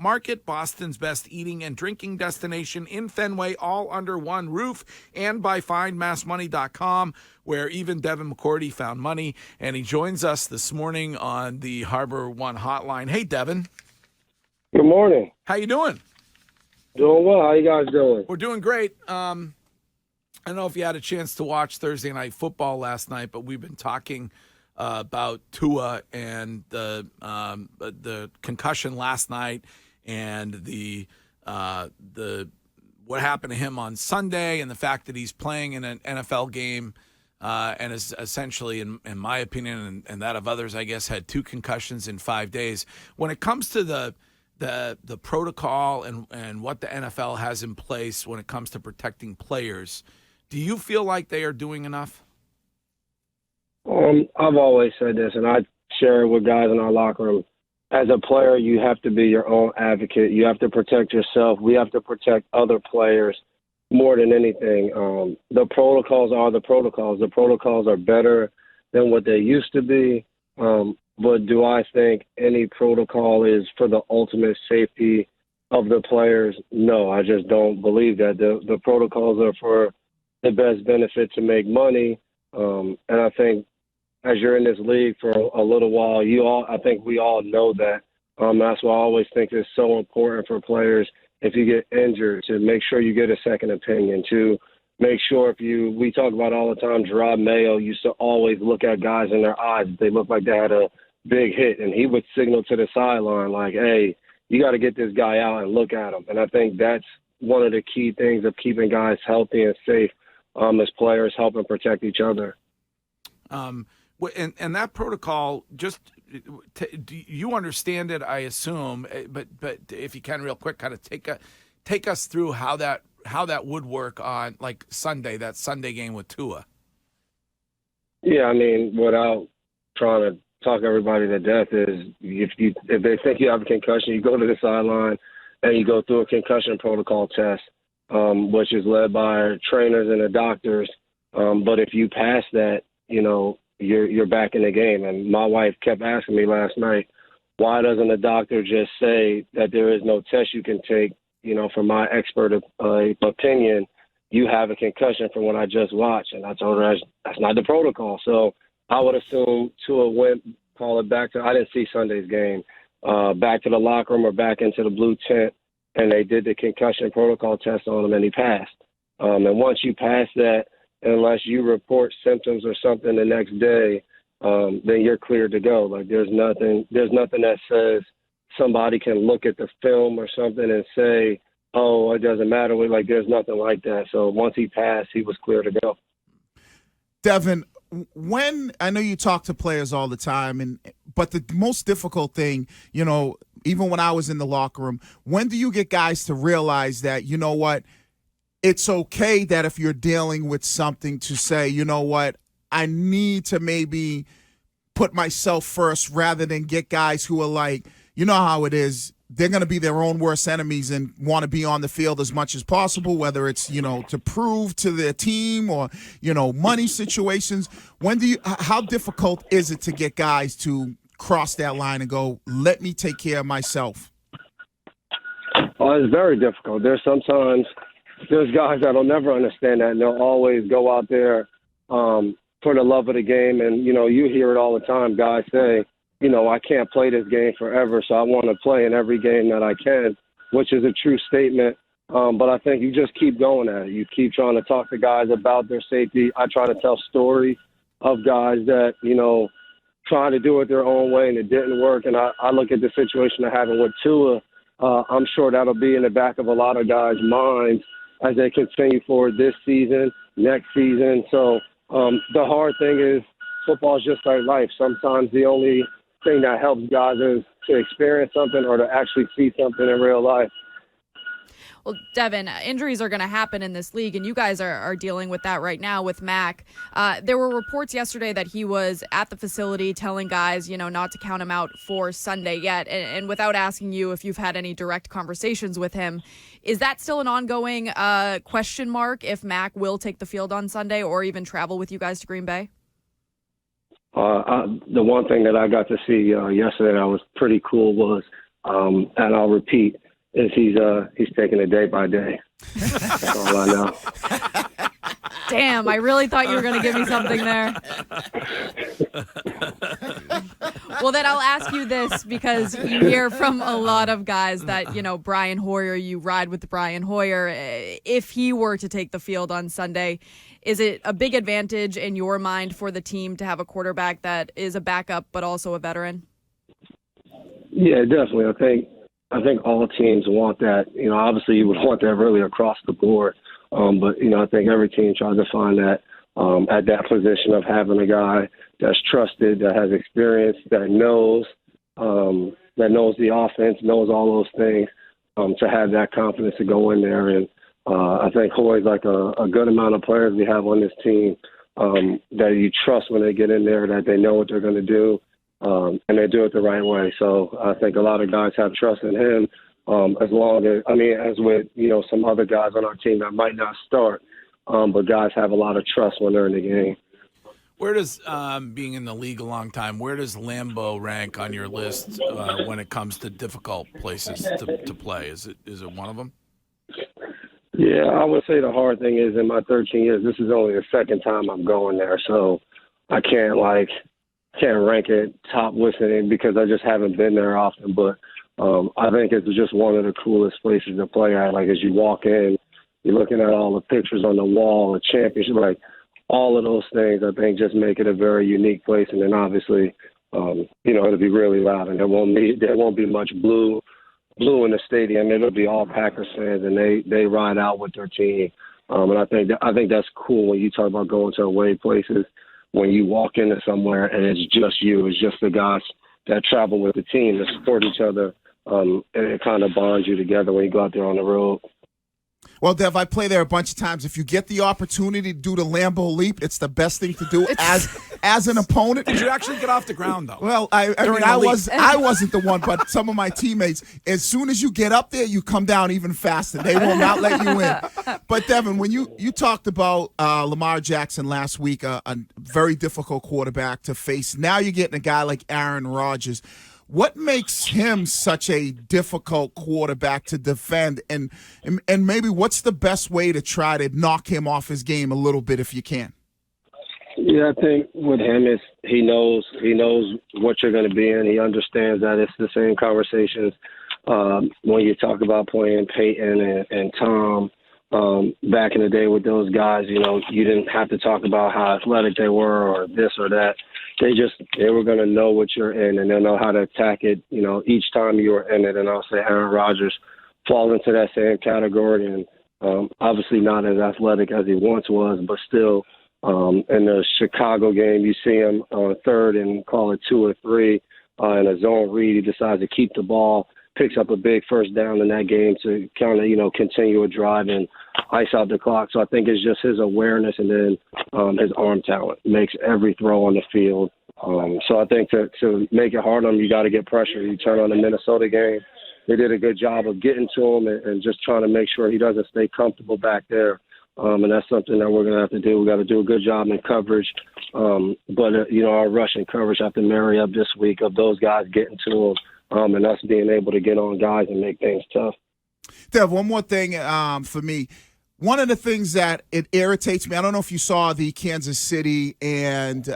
Market, Boston's best eating and drinking destination in Fenway, all under one roof, and by findmassmoney.com, where even Devin McCourty found money. And he joins us this morning on the Harbor One hotline. Hey, Devin. Good morning. How you doing? Doing well. How you guys doing? We're doing great. I don't know if you had a chance to watch Thursday Night Football last night, but we've been talking about Tua and the concussion last night and the what happened to him on Sunday and the fact that he's playing in an NFL game and is essentially, in my opinion and that of others, I guess, had 2 concussions in 5 days. When it comes to the protocol and what the NFL has in place when it comes to protecting players, do you feel like they are doing enough? I've always said this, and I share it with guys in our locker room. As a player, you have to be your own advocate. You have to protect yourself. We have to protect other players more than anything. The protocols are the protocols. The protocols are better than what they used to be. But do I think any protocol is for the ultimate safety of the players? No, I just don't believe that. The protocols are for the best benefit to make money. And I think as you're in this league for a little while, I think we all know that. That's why I always think it's so important for players, if you get injured, to make sure you get a second opinion, to make sure we talk about all the time, Gerard Mayo used to always look at guys in their eyes. They looked like they had a big hit, and he would signal to the sideline like, hey, you got to get this guy out and look at him. And I think that's one of the key things of keeping guys healthy and safe as players, helping protect each other. And that protocol, do you understand it, I assume, but if you can real quick, kind of take us through how that would work on like Sunday, that Sunday game with Tua. Yeah, I mean, without trying to talk everybody to death, is if they think you have a concussion, you go to the sideline and you go through a concussion protocol test, which is led by trainers and the doctors. But if you pass that, you're back in the game. And my wife kept asking me last night, why doesn't a doctor just say that there is no test you can take? From my expert opinion, you have a concussion from what I just watched. And I told her that's not the protocol. So I would assume Tua went, call it back to, I didn't see Sunday's game, back to the locker room or back into the blue tent, and they did the concussion protocol test on him, and he passed. And once you pass that, unless you report symptoms or something the next day, then you're cleared to go. Like there's nothing that says somebody can look at the film or something and say, oh, it doesn't matter. Like there's nothing like that. So once he passed, he was clear to go. Devin, when I know you talk to players all the time, but the most difficult thing, even when I was in the locker room, when do you get guys to realize that, it's okay that if you're dealing with something to say, I need to maybe put myself first rather than get guys who are like, you know how it is. They're going to be their own worst enemies and want to be on the field as much as possible, whether it's, to prove to their team or, money situations. How difficult is it to get guys to cross that line and go, let me take care of myself? Oh, it's very difficult. There's guys that'll never understand that, and they'll always go out there for the love of the game. And, you hear it all the time. Guys say, I can't play this game forever, so I want to play in every game that I can, which is a true statement. But I think you just keep going at it. You keep trying to talk to guys about their safety. I try to tell stories of guys that, trying to do it their own way and it didn't work. And I look at the situation that happened with Tua. I'm sure that'll be in the back of a lot of guys' minds as they continue forward this season, next season. So the hard thing is football is just like life. Sometimes the only thing that helps guys is to experience something or to actually see something in real life. Well, Devin, injuries are going to happen in this league, and you guys are dealing with that right now with Mac. There were reports yesterday that he was at the facility telling guys, not to count him out for Sunday yet. And without asking you if you've had any direct conversations with him, is that still an ongoing question mark if Mac will take the field on Sunday or even travel with you guys to Green Bay? The one thing that I got to see yesterday that was pretty cool was and I'll repeat, is he's taking it day by day. That's all I know. Damn, I really thought you were going to give me something there. Well, then I'll ask you this, because you hear from a lot of guys that, Brian Hoyer, you ride with Brian Hoyer. If he were to take the field on Sunday, is it a big advantage in your mind for the team to have a quarterback that is a backup but also a veteran? Yeah, definitely. I think all teams want that. Obviously you would want that really across the board. But I think every team tries to find that at that position of having a guy that's trusted, that has experience, that knows the offense, knows all those things, to have that confidence to go in there. And I think Hoy's like a good amount of players we have on this team that you trust when they get in there, that they know what they're going to do, and they do it the right way. So I think a lot of guys have trust in him. As with, some other guys on our team that might not start, but guys have a lot of trust when they're in the game. Where does, being in the league a long time, where does Lambeau rank on your list when it comes to difficult places to play? Is it one of them? Yeah, I would say the hard thing is in my 13 years, this is only the second time I'm going there, so I can't rank it top listening because I just haven't been there often, but I think it's just one of the coolest places to play at. Like, as you walk in, you're looking at all the pictures on the wall, the championship, like all of those things, I think just make it a very unique place. And then obviously, it'll be really loud, and there won't be much blue in the stadium. It'll be all Packers fans, and they ride out with their team. And I think that's cool when you talk about going to away places, when you walk into somewhere and it's just you, it's just the guys that travel with the team, that support each other. And it kind of bonds you together when you go out there on the road. Well, Dev, I play there a bunch of times. If you get the opportunity to do the Lambeau leap, it's the best thing to do as an opponent. Did you actually get off the ground, though? Well, I wasn't the one, but some of my teammates. As soon as you get up there, you come down even faster. They will not let you in. But Devin, when you talked about Lamar Jackson last week, a very difficult quarterback to face. Now you're getting a guy like Aaron Rodgers. What makes him such a difficult quarterback to defend, and maybe what's the best way to try to knock him off his game a little bit if you can? Yeah, I think with him is he knows what you're going to be in. He understands that it's the same conversations when you talk about playing Peyton and Tom back in the day with those guys. You didn't have to talk about how athletic they were or this or that. They were going to know what you're in, and they'll know how to attack it, each time you were in it. And I'll say Aaron Rodgers falls into that same category, and obviously not as athletic as he once was, but still in the Chicago game, you see him on third and call it 2 or 3 in a zone read. He decides to keep the ball, picks up a big first down in that game to kind of, continue a drive and ice out the clock. So I think it's just his awareness and then his arm talent makes every throw on the field. So I think to make it hard on him, you got to get pressure. You turn on the Minnesota game. They did a good job of getting to him and just trying to make sure he doesn't stay comfortable back there. And that's something that we're going to have to do. We got to do a good job in coverage. But our rushing coverage have to marry up this week of those guys getting to him. And us being able to get on guys and make things tough. Dev, one more thing for me. One of the things that it irritates me, I don't know if you saw the Kansas City and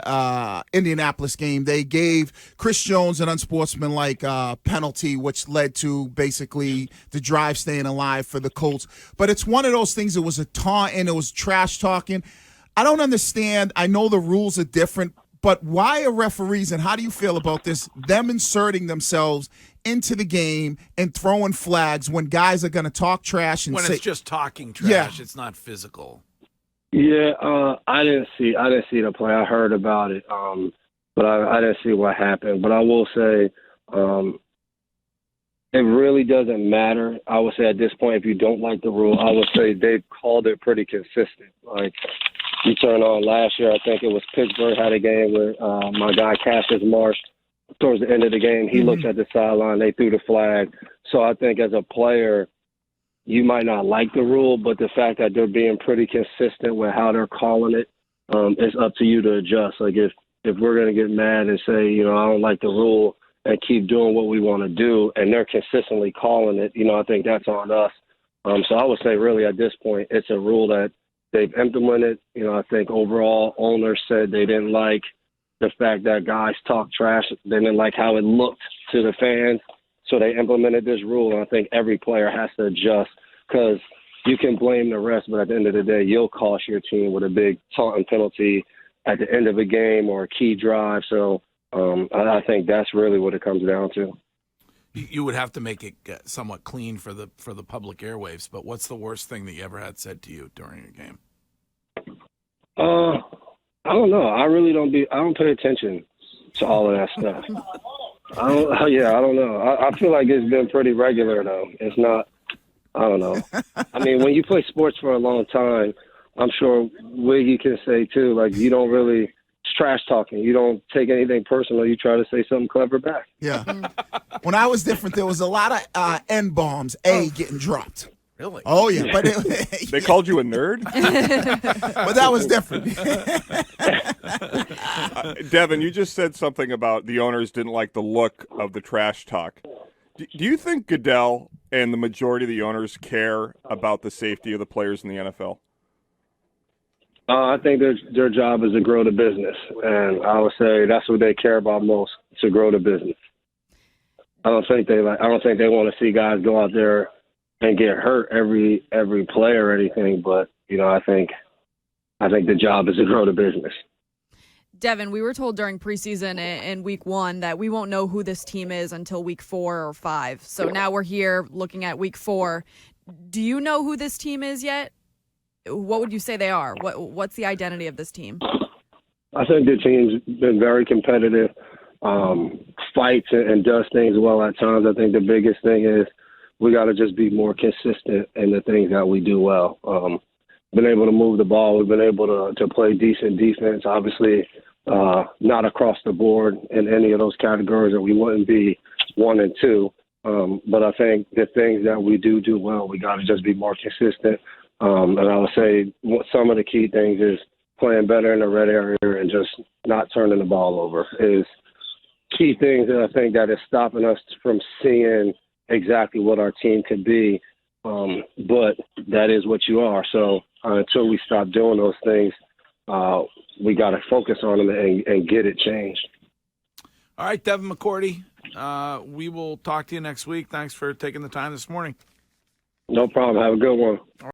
Indianapolis game. They gave Chris Jones an unsportsmanlike penalty, which led to basically the drive staying alive for the Colts. But it's one of those things. It was a taunt and it was trash talking. I don't understand. I know the rules are different. But why are referees, and how do you feel about this, them inserting themselves into the game and throwing flags when guys are going to talk trash and when say, it's just talking trash, yeah. It's not physical. Yeah, I didn't see the play. I heard about it, but I didn't see what happened. But I will say, it really doesn't matter. I would say at this point, if you don't like the rule, I would say they've called it pretty consistent. Like, you turn on last year, I think it was Pittsburgh had a game where my guy Cassius Marsh, towards the end of the game, he looked at the sideline, they threw the flag. So I think as a player, you might not like the rule, but the fact that they're being pretty consistent with how they're calling it, it's up to you to adjust. Like if we're going to get mad and say, I don't like the rule, and keep doing what we want to do, and they're consistently calling it, I think that's on us. So I would say really at this point, it's a rule that they've implemented. I think overall owners said they didn't like the fact that guys talk trash. They didn't like how it looked to the fans. So they implemented this rule, and I think every player has to adjust because you can blame the rest, but at the end of the day, you'll cost your team with a big taunting penalty at the end of a game or a key drive. So I think that's really what it comes down to. You would have to make it somewhat clean for the public airwaves, but what's the worst thing that you ever had said to you during a game? I don't know. I don't pay attention to all of that stuff. I don't know. I feel like it's been pretty regular though. It's not. I don't know. I mean, when you play sports for a long time, I'm sure Wiggy can say too. Like you don't really. It's trash talking. You don't take anything personal. You try to say something clever back. Yeah. When I was different, there was a lot of N-bombs, getting dropped. Really? Oh, yeah. But they called you a nerd? But that was different. Devin, you just said something about the owners didn't like the look of the trash talk. Do you think Goodell and the majority of the owners care about the safety of the players in the NFL? I think their job is to grow the business, and I would say that's what they care about most, to grow the business. I don't think they want to see guys go out there and get hurt every play or anything, but I think the job is to grow the business. Devin, we were told during preseason in week 1 that we won't know who this team is until week 4 or 5. So now we're here looking at week 4. Do you know who this team is yet? What would you say they are? What's the identity of this team? I think the team's been very competitive, fights and does things well at times. I think the biggest thing is we got to just be more consistent in the things that we do well. Been able to move the ball. We've been able to play decent defense. Obviously, not across the board in any of those categories, or we wouldn't be 1 and 2. But I think the things that we do well, we got to just be more consistent. And I would say some of the key things is playing better in the red area and just not turning the ball over is key things that I think that is stopping us from seeing exactly what our team could be. But that is what you are. So until we stop doing those things, we got to focus on them and get it changed. All right, Devin McCourty, we will talk to you next week. Thanks for taking the time this morning. No problem. Have a good one.